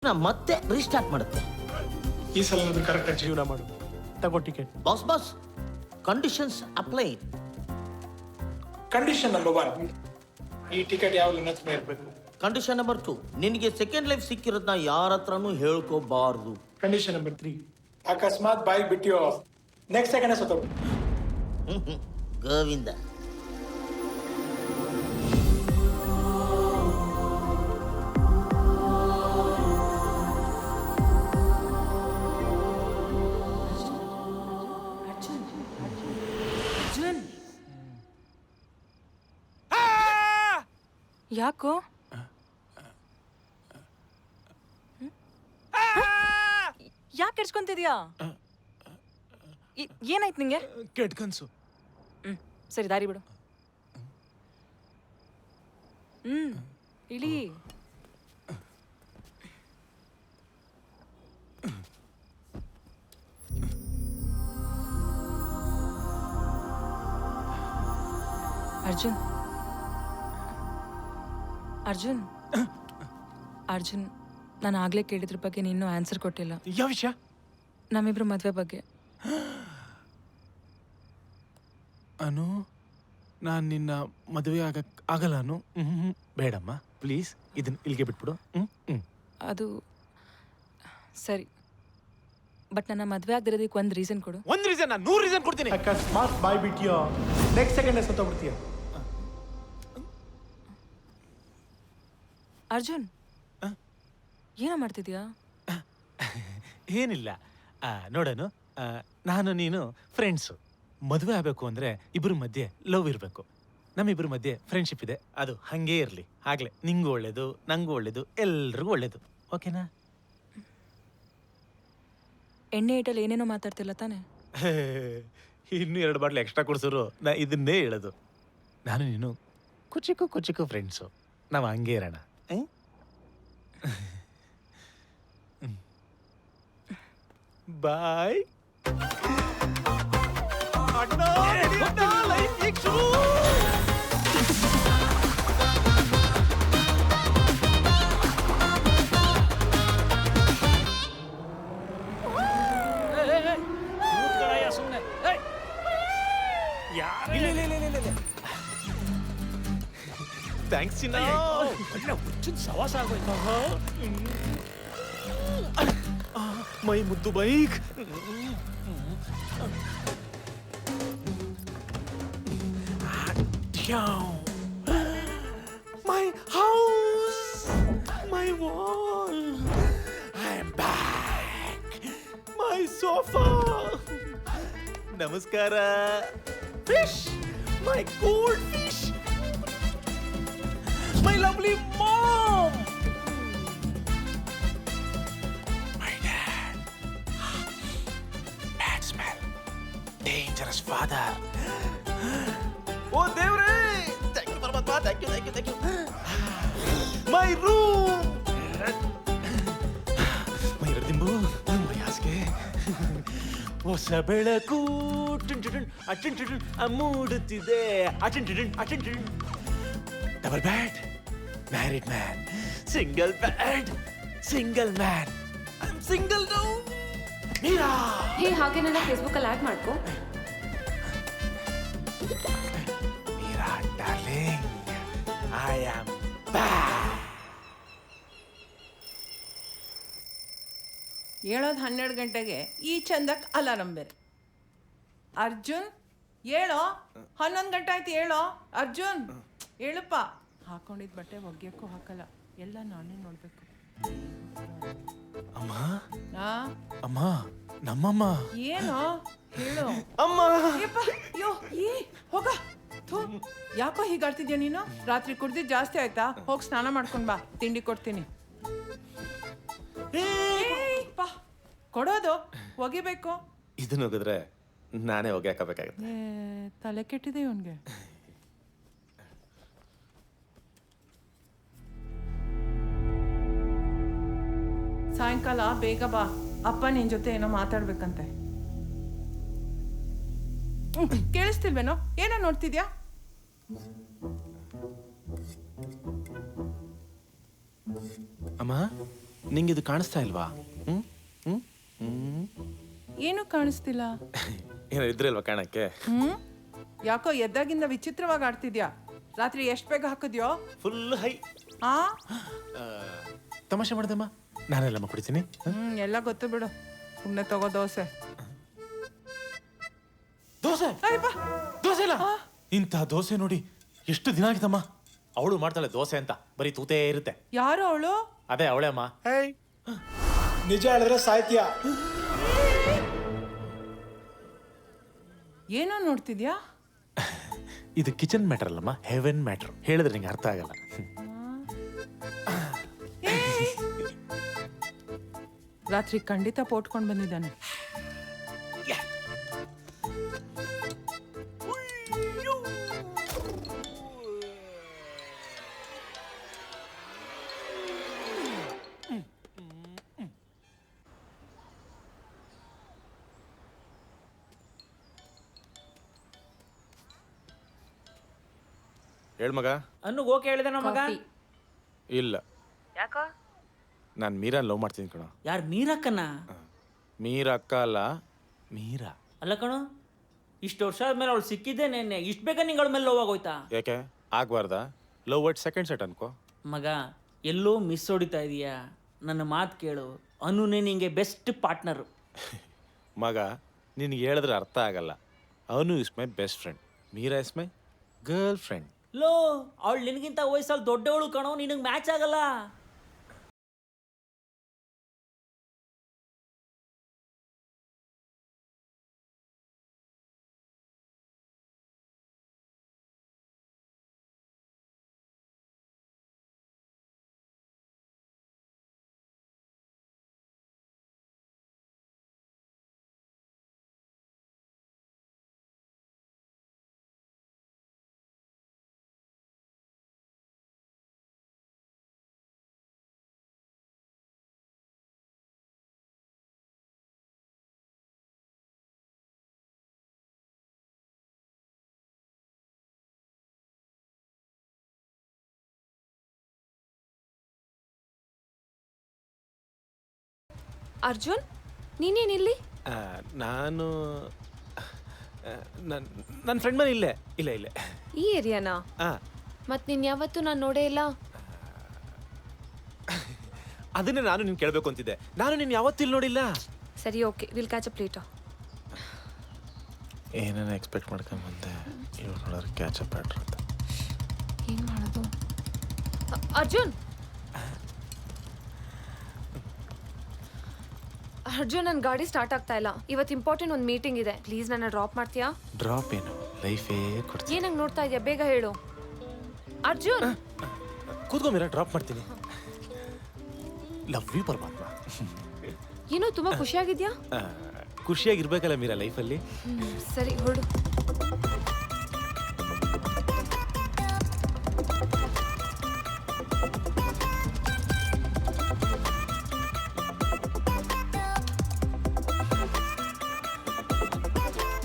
ನಾ ಮತ್ತೆ ರೀಸ್ಟಾರ್ಟ್ ಮಾಡುತ್ತೆ. ಈ ಸಲ ಕರೆಕ್ಟಾಗಿ ಜೀವನ ಮಾಡು. ತಗೋ ticket. Boss conditions apply. Condition number 1, ಈ ಟಿಕೆಟ್ ಯಾವಾಗಲೂ ನನ್ನ ಹತ್ರ ಇರಬೇಕು. ಕಂಡೀಷನ್ ನಂಬರ್ 2, ನಿನಗೆ ಸೆಕೆಂಡ್ ಲೈಫ್ ಸಿಕ್ಕಿರೋದನ್ನ ಯಾರ ಹತ್ರನೂ ಹೇಳ್ಕೋಬಾರ್ದು. ಕಂಡೀಷನ್ ನಂಬರ್ 3, ಅಕಸ್ಮಾತ್ ಬಾಯಿ ಬಿಟ್ಟಿಯೋ ನೆಕ್ಸ್ಟ್ ಸೆಕೆಂಡ್ ಸತ್ತೋಗು. ಗೋವಿಂದ. ಯಾಕೋ ಯಾಕೆ ಕೆಡ್ಸ್ಕೊಂತಿದ್ಯಾ? ಏನಾಯ್ತು ನಿಂಗೆ? ಕೆಟ್ಟ ಕನ್ಸು. ಸರಿ ದಾರಿ ಬಿಡು. ಇಳಿ. ಅರ್ಜುನ್ ಅರ್ಜುನ್ ಅರ್ಜುನ್ ನಾನು ಆಗ್ಲೇ ಕೇಳಿದ್ರ ಬಗ್ಗೆ ನೀನು ಆನ್ಸರ್ ಕೊಟ್ಟಿಲ್ಲ. ಯಾವ ವಿಷಯ? ನಮ್ಮಿಬ್ರು ಮದ್ವೆ ಬಗ್ಗೆ. ಅನು, ನಾನು ನಿನ್ನ ಮದುವೆ ಆಗಲ್ಲ ಅನು. ಬೇಡಮ್ಮ ಪ್ಲೀಸ್, ಇದನ್ನ ಇಲ್ಲಿಗೆ ಬಿಟ್ಬಿಡು. ಅದು ಸರಿ, ಬಟ್ ನನ್ನ ಮದ್ವೆ ಆಗದಿರೋದಕ್ಕೆ ಒಂದು ರೀಸನ್ ಕೊಡು. ಒಂದು ರೀಸನ್? ನಾನು 100 ರೀಸನ್ ಕೊಡ್ತೀನಿ. ಅಕಸ್ಮಾತ್ ಬಾಯ್ ಬಿಟ್ಟಿಯೋ ನೆಕ್ಸ್ಟ್ ಸೆಕೆಂಡ್ ಸತ್ತೋಗ್ಬಿಡ್ತೀಯ. ಅರ್ಜುನ್ ಏನೋ ಮಾಡ್ತಿದ್ಯಾ? ಏನಿಲ್ಲ, ನೋಡನು, ನಾನು ನೀನು ಫ್ರೆಂಡ್ಸು. ಮದುವೆ ಆಗಬೇಕು ಅಂದರೆ ಇಬ್ಬರ ಮಧ್ಯೆ ಲವ್ ಇರಬೇಕು. ನಮ್ಮಿಬ್ಬರ ಮಧ್ಯೆ ಫ್ರೆಂಡ್ಶಿಪ್ ಇದೆ, ಅದು ಹಾಗೇ ಇರಲಿ. ಆಗಲೇ ನಿಂಗೂ ಒಳ್ಳೇದು, ನಂಗೂ ಒಳ್ಳೇದು, ಎಲ್ರಿಗೂ ಒಳ್ಳೇದು. ಓಕೆನಾ? ಎಣ್ಣೆ ಇಟ್ಟಲ್ಲಿ ಏನೇನೋ ಮಾತಾಡ್ತಿಲ್ಲ ತಾನೆ? ಇನ್ನೂ 2 ಬಾಟ್ಲು ಎಕ್ಸ್ಟ್ರಾ ಕೊಡ್ಸೋರು ನಾ ಇದನ್ನೇ ಹೇಳೋದು. ನಾನು ನೀನು ಕುಚಿಕು ಫ್ರೆಂಡ್ಸು. ನಾವು ಹಂಗೇ ಇರೋಣ. ಬಾಯ್. ಥ್ಯಾಂಕ್ಸ್ ಚಿನ್ನ. ಒಳ್ಳೆ ಹುಚ್ಚಿನ ಸವಾಸ ಆಗೋಯ್ತು. ಮೈ ಮುದ್ದು bike. My house, my wall. I am back. My sofa. ನಮಸ್ಕಾರ. Fish, my gold fish. My lovely mom! My dad. Bad smell. Dangerous father. Oh, Devre! Thank you, Paramatma. Thank you. My room! My Radimbu. My haske. ಹೊಸ ಬೆಳಕು ಮೂಡುತ್ತಿದೆ. Double bad. Married man, single bed, single man. I'm single now. Meera. Hey, ಹಾಗೆ ನನ್ನ Facebook ಅಲ್ಲಿ add ಮಾಡ್ಕೋ. Meera darling, I am back. ಹೇಳೋದು 12 ಗಂಟೆಗೆ, ಈ ಚಂದಕ್ಕೆ ಅಲಾರಂ ಬೇರೆ. ಅರ್ಜುನ್ ಹೇಳೋ, 11 ಗಂಟೆ ಆಯ್ತು ಹೇಳೋ. ಅರ್ಜುನ್ ಹೇಳಪ್ಪ. ಹಾಕೊಂಡಿದ್ದ ಬಟ್ಟೆ ಒಗ್ಯಕ್ಕೂ ಹಾಕಲ್ಲ, ಎಲ್ಲ ನಾನೇ ನೋಡ್ಬೇಕು. ಅಮ್ಮ, ಅಮ್ಮ, ನಮ್ಮಮ್ಮ. ಏನೋ ಹೇಳು ಅಮ್ಮ. ಹೋಗ. ಯಾಕೋ ಹೀಗಾಡ್ತಿದ್ಯಾ ನೀನು? ರಾತ್ರಿ ಕುಡ್ದಿದ್ದು ಜಾಸ್ತಿ ಆಯ್ತಾ? ಹೋಗಿ ಸ್ನಾನ ಮಾಡ್ಕೊಂಡ್ ಬಾ, ತಿಂಡಿ ಕೊಡ್ತೀನಿ. ಕೊಡೋದು ಒಗಿಬೇಕು. ಇದನ್ನ ಹೋಗಿದ್ರೆ ನಾನೇ ಹೋಗಿ ಹಾಕಬೇಕಾಗುತ್ತೆ. ತಲೆ ಕೆಟ್ಟಿದೆ ಇವನ್ಗೆ. ಸಾಯಂಕಾಲ ಬೇಗ ಬಾ, ಅಪ್ಪ ನಿನ್ ಜೊತೆ ಏನೋ ಮಾತಾಡ್ಬೇಕಂತೆ. ಕೇಳಿಸ್ತಿಲ್ವೇನೋ? ಏನೋ ನೋಡ್ತಿದ್ಯಾ? ಅಮ್ಮ ನಿಂಗೆ ಇದು ಕಾಣಿಸ್ತಾ ಇಲ್ವಾ? ಹ್ಮ್ ಹ್ಮ್ ಏನು ಕಾಣಿಸ್ತಿಲ್ಲ. ಏನೋ ಇದ್ರೆ ಇಲ್ವಾ ಕಾಣಕ್ಕೆ? ಯಾಕೋ ಎದ್ದಾಗಿಂದ ವಿಚಿತ್ರವಾಗಿ ಆಡ್ತಿದ್ಯಾ. ರಾತ್ರಿ ಎಷ್ಟು ಬೇಗ ಹಾಕಿದ್ಯೋ? Full high. ಆ ತಮಾಷೆ ಮಾಡ್ದಮ್ಮ, ನಾನೆಲ್ಲಮ್ಮ ಕುಡಿತೀನಿ. ಎಲ್ಲ ಗೊತ್ತು ಬಿಡು. ಸುಮ್ಮನೆ ತಗೋ ದೋಸೆ. ದೋಸೆ ದೋಸೆ ಇಲ್ಲ. ಇಂಥ ದೋಸೆ ನೋಡಿ ಎಷ್ಟು ದಿನ ಆಗಿದಮ್ಮ. ಅವಳು ಮಾಡ್ತಾಳೆ ದೋಸೆ ಅಂತ, ಬರೀ ತೂತೇ ಇರುತ್ತೆ. ಯಾರು ಅವಳು? ಅದೇ ಅವಳೇ ಅಮ್ಮ. ನಿಜ ಹೇಳಿದ್ರೆ ಸಾಹಿತ್ಯ. ಏನೋ ನೋಡ್ತಿದ್ಯಾ? ಇದು ಕಿಚನ್ ಮ್ಯಾಟರ್ ಅಲ್ಲಮ್ಮ, ಹೆವೆನ್ ಮ್ಯಾಟರ್. ಹೇಳಿದ್ರೆ ನಿಂಗೆ ಅರ್ಥ ಆಗಲ್ಲ. ರಾತ್ರಿ ಖಂಡಿತ ಪೋಟ್ಕೊಂಡು ಬಂದಿದ್ದಾನೆ. ಹೇಳ್ ಮಗ. ಅನ್ನು ಓಕೆ ಹೇಳಿದೆ ನಮ್ಮ ಮಗ. ಇಲ್ಲ, ಯಾಕೋ? ನಾನು ಮೀರಾ ಲವ್ ಮಾಡ್ತೀನಿ ಕಣ. ಯಾರು ಮೀರಕ್ಕನ? ಮೀರಾ ಅಕ್ಕ ಅಲ್ಲ, ಮೀರಾ. ಅಲ್ಲ ಕಣೋ, ಇಷ್ಟು ವರ್ಷ ಆದ್ಮೇಲೆ ಅವಳು ಸಿಕ್ಕಿದ್ದೆ ನೆನ್ನೆ. ಇಷ್ಟು ಬೇಗ ನಿಂಗಳ ಮೇಲೆ ಲವ್ ಆಗೋಯ್ತಾ? ಯಾಕೆ ಆಗ್ಬಾರ್ದಾ? ಲವ್ ಅಟ್ ಸೆಕೆಂಡ್ ಸೆಟ್ ಅನ್ಕೋ. ಮಗ, ಎಲ್ಲೋ ಮಿಸ್ ಹೊಡಿತಾ ಇದೀಯಾ. ನನ್ನ ಮಾತು ಕೇಳು, ಅನುನೇ ನಿಂಗೆ ಬೆಸ್ಟ್ ಪಾರ್ಟ್ನರು. ಮಗ, ನಿನಗೆ ಹೇಳಿದ್ರೆ ಅರ್ಥ ಆಗಲ್ಲ. ಅವನು is my best friend, Meera is my girlfriend. ಲೋ, ಅವಳು ನಿನಗಿಂತ ವಯಸ್ಸಲ್ಲಿ ದೊಡ್ಡವಳು ಕಣೋ, ನಿನಗೆ ಮ್ಯಾಚ್ ಆಗಲ್ಲ. ಅರ್ಜುನ್, ನೀನೇನಿಲ್ಲಿ? ನಾನು ನನ್ನ ಫ್ರೆಂಡ್ ಮನೆ ಇಲ್ಲೇ. ಇಲ್ಲೇ ಈ ಏರಿಯಾನಾ? ಮತ್ ನೀನ್ ಯಾವತ್ತೂ ನಾನು ನೋಡೇ ಇಲ್ಲ. ಅದನ್ನೇ ನಾನು ನಿನ್ ಕೇಳಬೇಕು ಅಂತಿದ್ದೆ. ನಾನು ನಿನ್ ಯಾವತ್ತಿಲ್ಲಿ ನೋಡಿಲ್ಲ. ಸರಿ, okay, will catch up later. ಏನೇನು ಎಕ್ಸ್ಪೆಕ್ಟ್ ಮಾಡ್ಕೊಂಡು ಬಂದೆ, ಇವ್ರು ನೋಡಿದ್ರೆ ಕ್ಯಾಚ್ ಅಪ್ ಆಡ್ರ ಅಂತ. ಏನ್ ಮಾಡೋದು? ಅರ್ಜುನ್, ಅರ್ಜುನ್, ನನ್ನ ಗಾಡಿ ಸ್ಟಾರ್ಟ್ ಆಗ್ತಾ ಇಲ್ಲ. ಇವತ್ತು ಇಂಪಾರ್ಟೆಂಟ್ ಒಂದು ಮೀಟಿಂಗ್ ಇದೆ. ಪ್ಲೀಸ್ ನನ್ನ ಡ್ರಾಪ್ ಮಾಡ್ತೀಯಾ? ಡ್ರಾಪ್ ಏನು, ಲೈಫೇ ಕೊಡ್ತೀನಿ. ಏನಂಗ್ ನೋಡ್ತಾ ಇದೆಯಾ? ಬೇಗ ಹೇಳು. ಅರ್ಜುನ್, ಕೂತ್ಕೊಂಬಿರ, ಡ್ರಾಪ್ ಮಾಡ್ತೀನಿ. ಲವ್ ಯು ಪರಮಾತ್ಮ. ಏನೋ ತುಂಬಾ ಖುಷಿಯಾಗಿದ್ಯಾ? ಖುಷಿಯಾಗಿರ್ಬೇಕಲ್ಲ ಮೀರಾ ಲೈಫಲ್ಲಿ. ಸರಿ, ಹೊರಡು.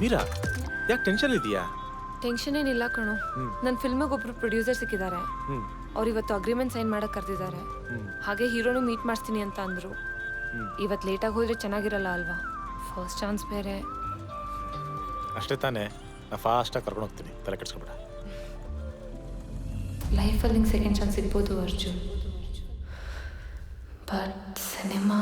ಮೀರಾ, ಯಾಕೆ ಟೆನ್ಷನ್ ಇದೆಯಾ? ಟೆನ್ಷನ್ ಏನಿಲ್ಲ ಕಣೋ. ನನ್ನ ಫಿಲ್ಮಿಗೆ ಒಬ್ರು ಪ್ರೊಡ್ಯೂಸರ್ ಸಿಕ್ಕಿದ್ದಾರೆ. ಅವ್ರು ಇವತ್ತು ಅಗ್ರಿಮೆಂಟ್ ಸೈನ್ ಮಾಡಕ್ ಕರೆದಿದ್ದಾರೆ. ಹಾಗೆ ಹೀರೋನು ಮೀಟ್ ಮಾಡಿಸ್ತೀನಿ ಅಂತ ಅಂದ್ರು. ಇವತ್ತು ಲೇಟಾಗಿ ಹೋದ್ರೆ ಚೆನ್ನಾಗಿರಲ್ಲ ಅಲ್ವಾ? ಫಸ್ಟ್ ಚಾನ್ಸ್ ಬೇರೆ. ಅಷ್ಟೇ ತಾನೇ, ನಾ ಫಾಸ್ಟಾಗಿ ಕರ್ಕೊಂಡು ಹೋಗ್ತೀನಿ, ತಲೆ ಕೆಡ್ಸ್ಕೊಬೇಡ. ಲೈಫಲ್ಲಿ ಸೆಕೆಂಡ್ ಚಾನ್ಸ್ ಸಿಗ್ಬೋದು ಅರ್ಜುನ್, ಬಟ್ ಸಿನಿಮಾ